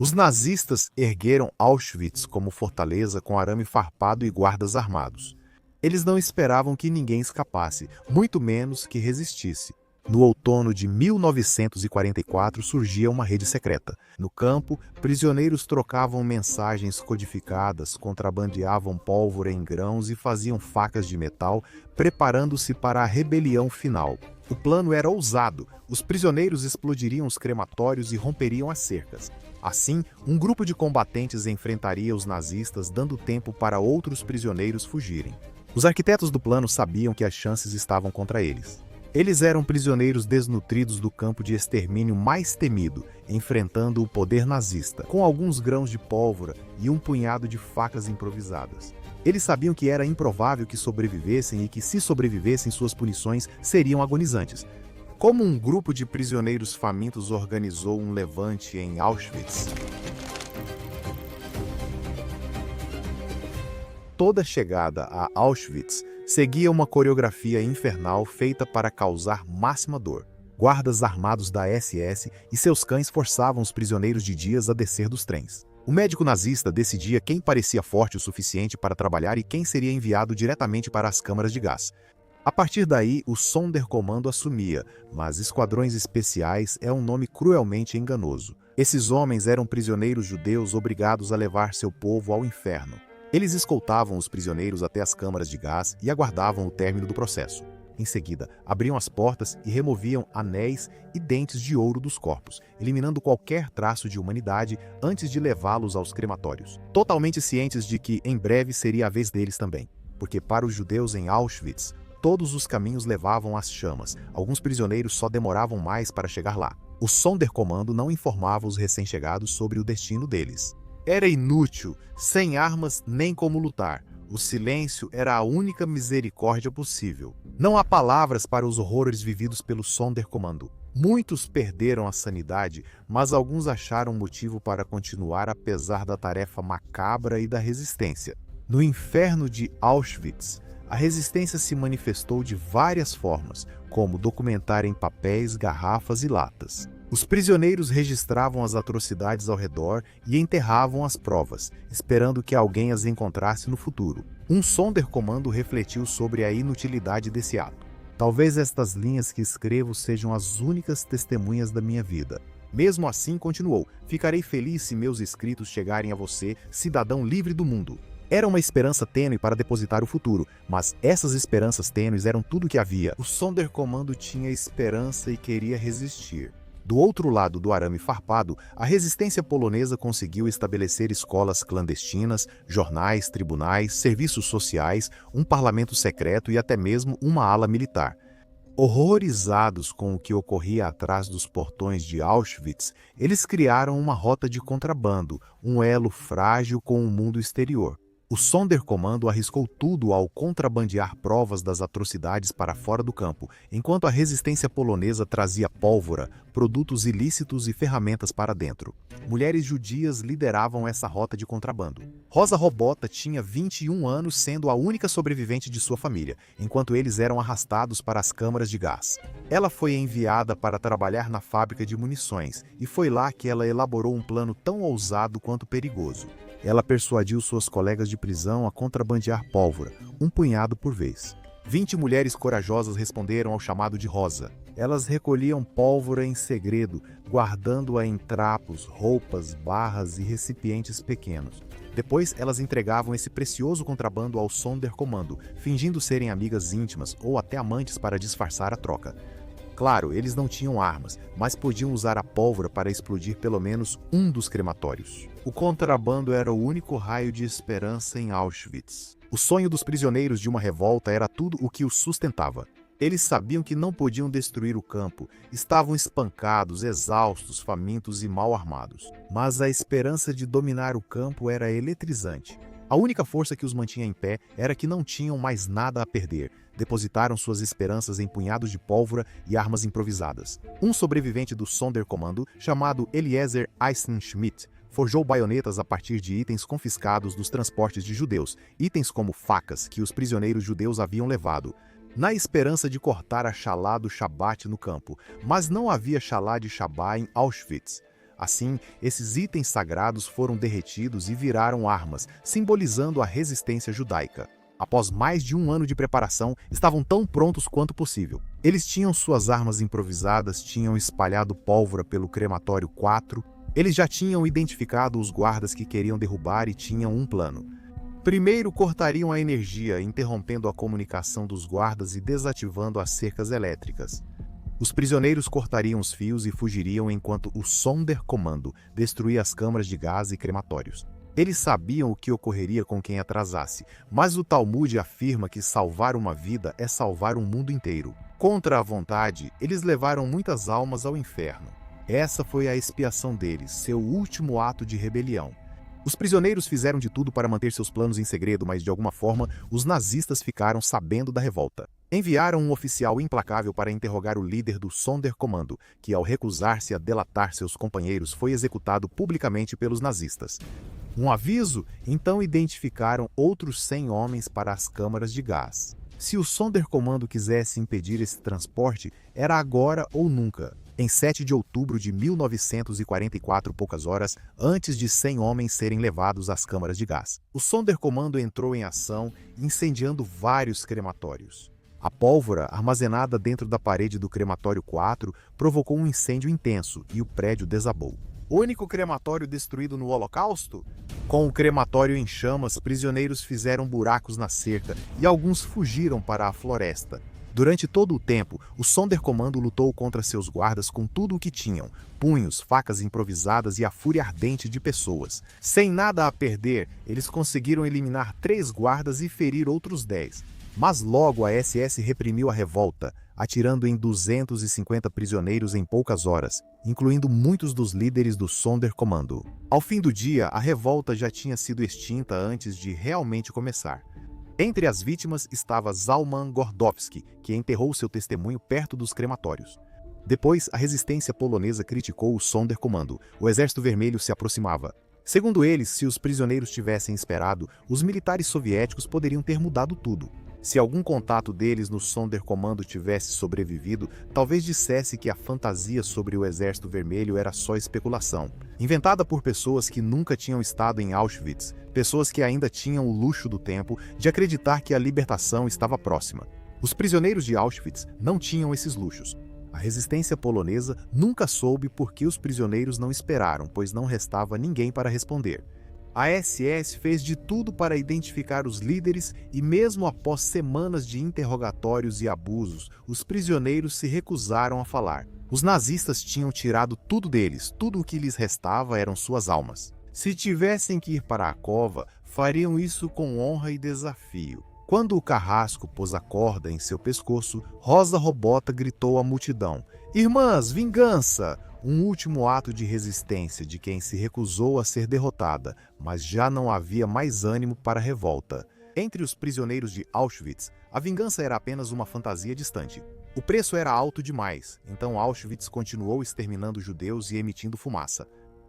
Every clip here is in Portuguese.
Os nazistas ergueram Auschwitz como fortaleza com arame farpado e guardas armados. Eles não esperavam que ninguém escapasse, muito menos que resistisse. No outono de 1944 surgia uma rede secreta. No campo, prisioneiros trocavam mensagens codificadas, contrabandeavam pólvora em grãos e faziam facas de metal, preparando-se para a rebelião final. O plano era ousado. Os prisioneiros explodiriam os crematórios e romperiam as cercas. Assim, um grupo de combatentes enfrentaria os nazistas, dando tempo para outros prisioneiros fugirem. Os arquitetos do plano sabiam que as chances estavam contra eles. Eles eram prisioneiros desnutridos do campo de extermínio mais temido, enfrentando o poder nazista, com alguns grãos de pólvora e um punhado de facas improvisadas. Eles sabiam que era improvável que sobrevivessem e que, se sobrevivessem, suas punições seriam agonizantes. Como um grupo de prisioneiros famintos organizou um levante em Auschwitz? Toda chegada a Auschwitz seguia uma coreografia infernal feita para causar máxima dor. Guardas armados da SS e seus cães forçavam os prisioneiros de dias a descer dos trens. O médico nazista decidia quem parecia forte o suficiente para trabalhar e quem seria enviado diretamente para as câmaras de gás. A partir daí, o Sonderkommando assumia, mas esquadrões especiais é um nome cruelmente enganoso. Esses homens eram prisioneiros judeus obrigados a levar seu povo ao inferno. Eles escoltavam os prisioneiros até as câmaras de gás e aguardavam o término do processo. Em seguida, abriam as portas e removiam anéis e dentes de ouro dos corpos, eliminando qualquer traço de humanidade antes de levá-los aos crematórios. Totalmente cientes de que em breve seria a vez deles também, porque para os judeus em Auschwitz, todos os caminhos levavam às chamas. Alguns prisioneiros só demoravam mais para chegar lá. O Sonderkommando não informava os recém-chegados sobre o destino deles. Era inútil, sem armas nem como lutar. O silêncio era a única misericórdia possível. Não há palavras para os horrores vividos pelo Sonderkommando. Muitos perderam a sanidade, mas alguns acharam motivo para continuar apesar da tarefa macabra e da resistência. No inferno de Auschwitz, a resistência se manifestou de várias formas, como documentar em papéis, garrafas e latas. Os prisioneiros registravam as atrocidades ao redor e enterravam as provas, esperando que alguém as encontrasse no futuro. Um Sonderkommando refletiu sobre a inutilidade desse ato. Talvez estas linhas que escrevo sejam as únicas testemunhas da minha vida. Mesmo assim, continuou, ficarei feliz se meus escritos chegarem a você, cidadão livre do mundo. Era uma esperança tênue para depositar o futuro, mas essas esperanças tênues eram tudo o que havia. O Sonderkommando tinha esperança e queria resistir. Do outro lado do arame farpado, a resistência polonesa conseguiu estabelecer escolas clandestinas, jornais, tribunais, serviços sociais, um parlamento secreto e até mesmo uma ala militar. Horrorizados com o que ocorria atrás dos portões de Auschwitz, eles criaram uma rota de contrabando, um elo frágil com o mundo exterior. O Sonderkommando arriscou tudo ao contrabandear provas das atrocidades para fora do campo, enquanto a resistência polonesa trazia pólvora, produtos ilícitos e ferramentas para dentro. Mulheres judias lideravam essa rota de contrabando. Rosa Robota tinha 21 anos, sendo a única sobrevivente de sua família, enquanto eles eram arrastados para as câmaras de gás. Ela foi enviada para trabalhar na fábrica de munições, e foi lá que ela elaborou um plano tão ousado quanto perigoso. Ela persuadiu suas colegas de prisão a contrabandear pólvora, um punhado por vez. 20 mulheres corajosas responderam ao chamado de Rosa. Elas recolhiam pólvora em segredo, guardando-a em trapos, roupas, barras e recipientes pequenos. Depois, elas entregavam esse precioso contrabando ao Sonderkommando, fingindo serem amigas íntimas ou até amantes para disfarçar a troca. Claro, eles não tinham armas, mas podiam usar a pólvora para explodir pelo menos um dos crematórios. O contrabando era o único raio de esperança em Auschwitz. O sonho dos prisioneiros de uma revolta era tudo o que os sustentava. Eles sabiam que não podiam destruir o campo, estavam espancados, exaustos, famintos e mal armados. Mas a esperança de dominar o campo era eletrizante. A única força que os mantinha em pé era que não tinham mais nada a perder. Depositaram suas esperanças em punhados de pólvora e armas improvisadas. Um sobrevivente do Sonderkommando, chamado Eliezer Eisenschmidt, forjou baionetas a partir de itens confiscados dos transportes de judeus, itens como facas que os prisioneiros judeus haviam levado, na esperança de cortar a chalá do Shabat no campo. Mas não havia chalá de Shabá em Auschwitz. Assim, esses itens sagrados foram derretidos e viraram armas, simbolizando a resistência judaica. Após mais de um ano de preparação, estavam tão prontos quanto possível. Eles tinham suas armas improvisadas, tinham espalhado pólvora pelo crematório 4, eles já tinham identificado os guardas que queriam derrubar e tinham um plano. Primeiro cortariam a energia, interrompendo a comunicação dos guardas e desativando as cercas elétricas. Os prisioneiros cortariam os fios e fugiriam enquanto o Sonderkommando destruía as câmaras de gás e crematórios. Eles sabiam o que ocorreria com quem atrasasse, mas o Talmud afirma que salvar uma vida é salvar um mundo inteiro. Contra a vontade, eles levaram muitas almas ao inferno. Essa foi a expiação deles, seu último ato de rebelião. Os prisioneiros fizeram de tudo para manter seus planos em segredo, mas de alguma forma, os nazistas ficaram sabendo da revolta. Enviaram um oficial implacável para interrogar o líder do Sonderkommando, que ao recusar-se a delatar seus companheiros foi executado publicamente pelos nazistas. Um aviso? Então identificaram outros 100 homens para as câmaras de gás. Se o Sonderkommando quisesse impedir esse transporte, era agora ou nunca. Em 7 de outubro de 1944, poucas horas antes de 100 homens serem levados às câmaras de gás, o Sonderkommando entrou em ação, incendiando vários crematórios. A pólvora, armazenada dentro da parede do crematório 4, provocou um incêndio intenso e o prédio desabou. Único crematório destruído no Holocausto? Com o crematório em chamas, prisioneiros fizeram buracos na cerca e alguns fugiram para a floresta. Durante todo o tempo, o Sonderkommando lutou contra seus guardas com tudo o que tinham: punhos, facas improvisadas e a fúria ardente de pessoas. Sem nada a perder, eles conseguiram eliminar 3 guardas e ferir outros 10. Mas logo a SS reprimiu a revolta, atirando em 250 prisioneiros em poucas horas, incluindo muitos dos líderes do Sonderkommando. Ao fim do dia, a revolta já tinha sido extinta antes de realmente começar. Entre as vítimas estava Zalman Gordowski, que enterrou seu testemunho perto dos crematórios. Depois, a resistência polonesa criticou o Sonderkommando. O Exército Vermelho se aproximava. Segundo eles, se os prisioneiros tivessem esperado, os militares soviéticos poderiam ter mudado tudo. Se algum contato deles no Sonderkommando tivesse sobrevivido, talvez dissesse que a fantasia sobre o Exército Vermelho era só especulação, inventada por pessoas que nunca tinham estado em Auschwitz, pessoas que ainda tinham o luxo do tempo de acreditar que a libertação estava próxima. Os prisioneiros de Auschwitz não tinham esses luxos. A resistência polonesa nunca soube por que os prisioneiros não esperaram, pois não restava ninguém para responder. A SS fez de tudo para identificar os líderes e, mesmo após semanas de interrogatórios e abusos, os prisioneiros se recusaram a falar. Os nazistas tinham tirado tudo deles, tudo o que lhes restava eram suas almas. Se tivessem que ir para a cova, fariam isso com honra e desafio. Quando o carrasco pôs a corda em seu pescoço, Rosa Robota gritou à multidão: "Irmãs, vingança!" Um último ato de resistência de quem se recusou a ser derrotada, mas já não havia mais ânimo para a revolta. Entre os prisioneiros de Auschwitz, a vingança era apenas uma fantasia distante. O preço era alto demais, então Auschwitz continuou exterminando judeus e emitindo fumaça.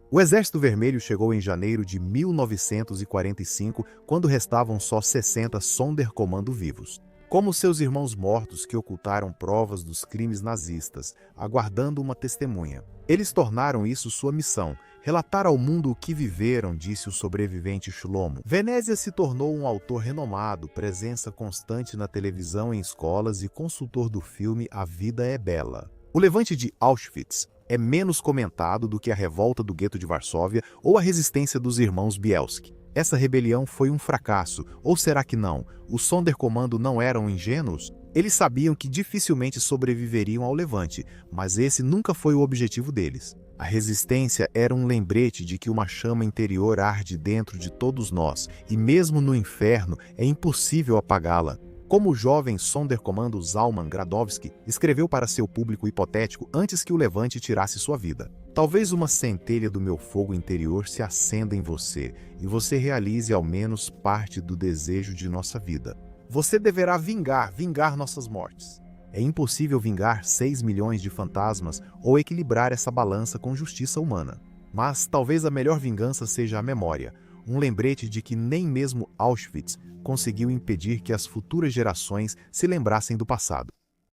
O Exército Vermelho chegou em janeiro de 1945, quando restavam só 60 Sonderkommando vivos. Como seus irmãos mortos que ocultaram provas dos crimes nazistas, aguardando uma testemunha. Eles tornaram isso sua missão, relatar ao mundo o que viveram, disse o sobrevivente Shlomo. Venezia se tornou um autor renomado, presença constante na televisão em escolas e consultor do filme A Vida é Bela. O levante de Auschwitz é menos comentado do que a revolta do gueto de Varsóvia ou a resistência dos irmãos Bielski. Essa rebelião foi um fracasso, ou será que não? Os Sonderkommando não eram ingênuos? Eles sabiam que dificilmente sobreviveriam ao levante, mas esse nunca foi o objetivo deles. A resistência era um lembrete de que uma chama interior arde dentro de todos nós, e mesmo no inferno é impossível apagá-la. Como o jovem Sonderkommando Zalman Gradowski escreveu para seu público hipotético antes que o levante tirasse sua vida: "Talvez uma centelha do meu fogo interior se acenda em você, e você realize ao menos parte do desejo de nossa vida. Você deverá vingar nossas mortes. É impossível vingar 6 milhões de fantasmas ou equilibrar essa balança com justiça humana. Mas talvez a melhor vingança seja a memória, um lembrete de que nem mesmo Auschwitz conseguiu impedir que as futuras gerações se lembrassem do passado."